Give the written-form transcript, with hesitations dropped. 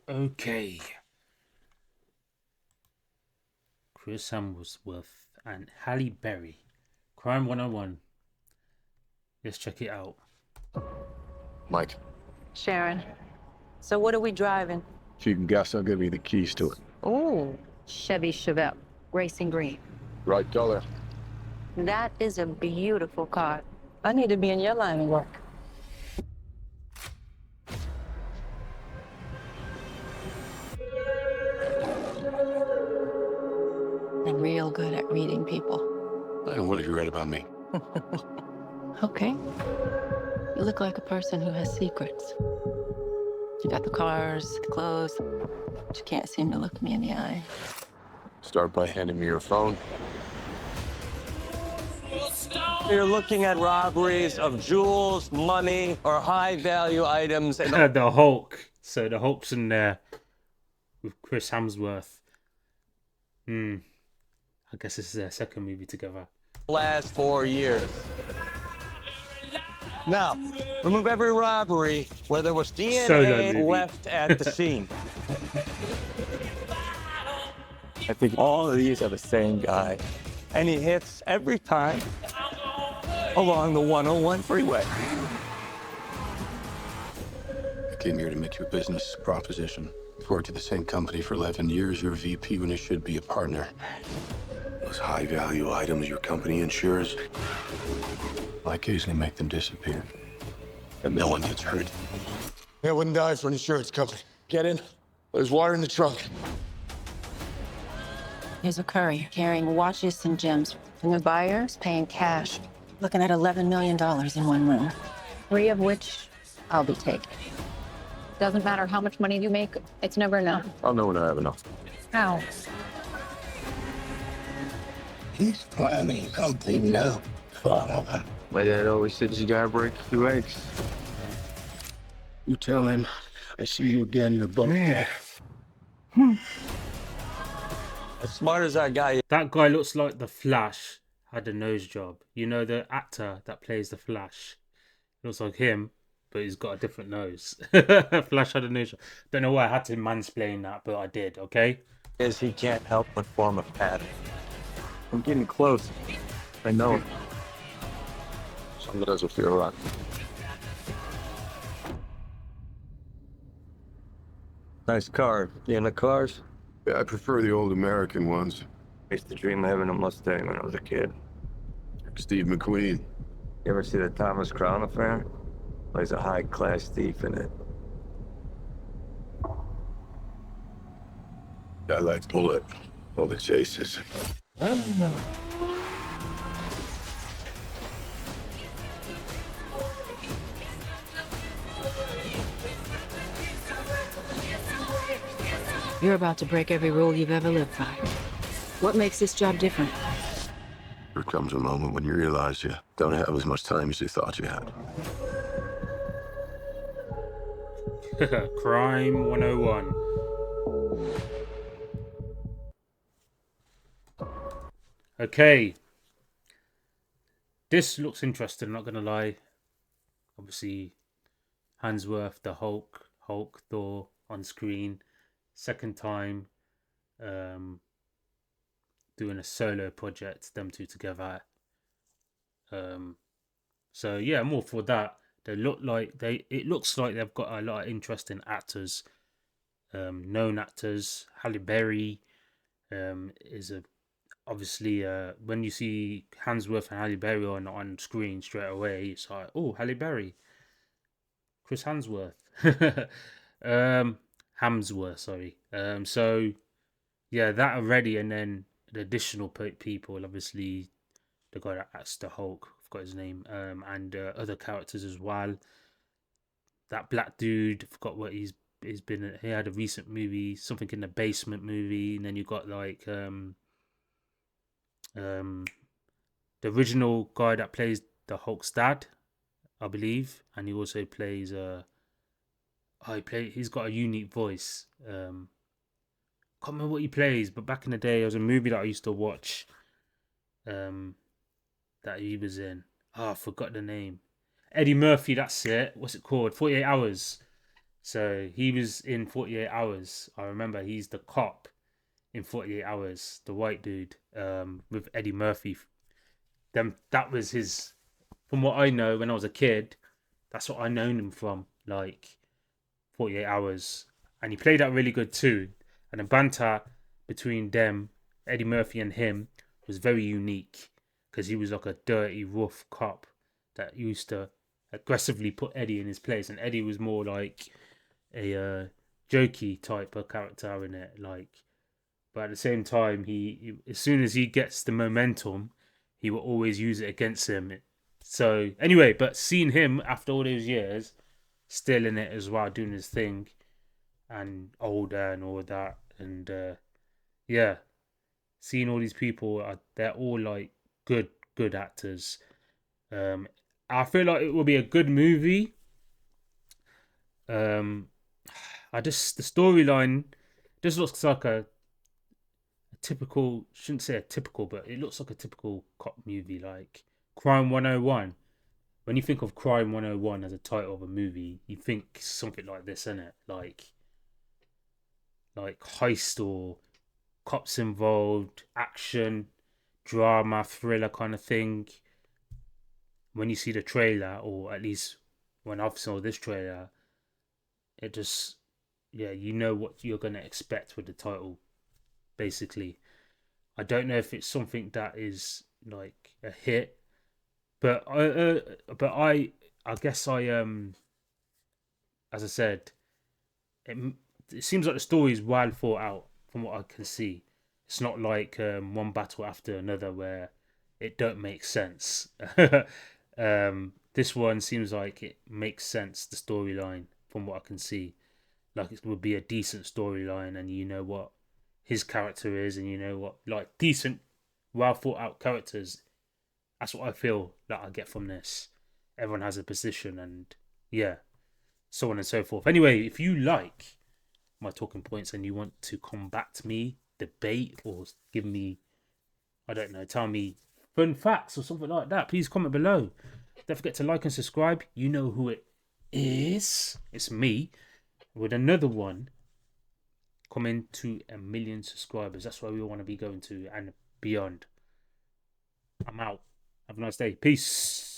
Okay. Chris Hemsworth and Halle Berry. Crime 101. Let's check it out. Mike, Sharon. So what are we driving? if you can guess, I'll give you the keys to it. Oh, Chevy Chevelle, racing green. Right color. That is a beautiful car. I need to be in your line of work. I'm real good at reading people. And what have you read about me? Okay. You look like a person who has secrets. You got the cars, the clothes, but you can't seem to look me in the eye. Start by handing me your phone. You're looking at robberies of jewels, money, or high-value items. And The Hulk. So the Hulk's in there with Chris Hemsworth. I guess this is their second movie together. the last 4 years. Now, remove every robbery where there was Solo DNA movie. left at the scene. I think all of these are the same guy. And he hits every time along the 101 freeway. I came here to make you a business proposition. You've worked at the same company for 11 years. You're a VP when you should be a partner. Those high-value items your company insures, I occasionally make them disappear. And no one gets hurt. I wouldn't die for an insurance company. Get in. There's water in the trunk. Here's a courier carrying watches and gems. And the buyer's paying cash. Looking at $11 million in one room. 3 of which I'll be taking. Doesn't matter how much money you make, it's never enough. I'll know when I have enough. How? He's planning something new. Follow him. My dad always said you gotta break a few eggs. You tell him I see you again in the book. As smart as that guy is, That guy looks like the Flash had a nose job. You know the actor that plays the Flash? Looks like him, but he's got a different nose. Flash had a nose job. Don't know why I had to mansplain that, but I did, okay? he can't help but form a pattern. I'm getting close. I know it. Some guys will feel right. Nice car. You into cars? Yeah, I prefer the old American ones. I used to dream of having a Mustang when I was a kid. Steve McQueen. You ever see the Thomas Crown Affair? Well, he's a high-class thief in it. I like Bullet. All the chases. You're about to break every rule you've ever lived by. What makes this job different? There comes a moment when you realize you don't have as much time as you thought you had. Crime 101. Okay. This looks interesting, not gonna lie. Obviously, Hansworth, the Hulk, Thor on screen. Second time doing a solo project, them two together. So yeah, I'm all for that. It looks like they've got a lot of interesting actors, known actors. Halle Berry is a obviously when you see Hansworth and Halle Berry on screen straight away, it's like, oh, Halle Berry, Chris Hansworth, Hamsworth, sorry. So yeah, that already, and then the additional people, obviously the guy that acts the Hulk, I forgot his name, and other characters as well. That black dude, I forgot what he's been in. He had a recent movie, something in the basement movie, and then you got like the original guy that plays the Hulk's dad, I believe, and he also plays he's got a unique voice. Can't remember what he plays, but back in the day, there was a movie that I used to watch. That he was in. Oh, I forgot the name. Eddie Murphy, that's it. What's it called? 48 Hours. So he was in 48 Hours. I remember he's the cop in 48 Hours, the white dude, with Eddie Murphy. That was his. From what I know, when I was a kid, that's what I known him from. Like 48 Hours, and he played that really good too. And the banter between them, Eddie Murphy and him, was very unique because he was like a dirty, rough cop that used to aggressively put Eddie in his place, and Eddie was more like a jokey type of character in it. Like, but at the same time, he as soon as he gets the momentum, he will always use it against him. So anyway, but seeing him after all those years, still in it as well, doing his thing, and older and all that, and yeah, seeing all these people, they're all like good actors. I feel like it will be a good movie. I just the storyline just looks like a typical, shouldn't say a typical, but it looks like a typical cop movie, like Crime 101. When you think of Crime 101 as a title of a movie, you think something like this, innit? Like heist or cops involved, action, drama, thriller kind of thing. When you see the trailer, or at least when I've saw this trailer, it just, yeah, you know what you're gonna expect with the title. Basically, I don't know if it's something that is like a hit, but I guess as I said, it, it seems like the story is well thought out from what I can see. It's not like one battle after another where it don't make sense. This one seems like it makes sense, the storyline, from what I can see. Like it would be a decent storyline, and you know what his character is, and you know what, like, decent, well thought out characters. That's what I feel that I get from this. Everyone has a position, and yeah, so on and so forth. Anyway, if you like my talking points and you want to combat me, debate, or give me, I don't know, tell me fun facts or something like that, please comment below. Don't forget to like and subscribe. You know who it is. It's me with another one coming to 1 million subscribers. That's where we want to be going to and beyond. I'm out. Have a nice day. Peace.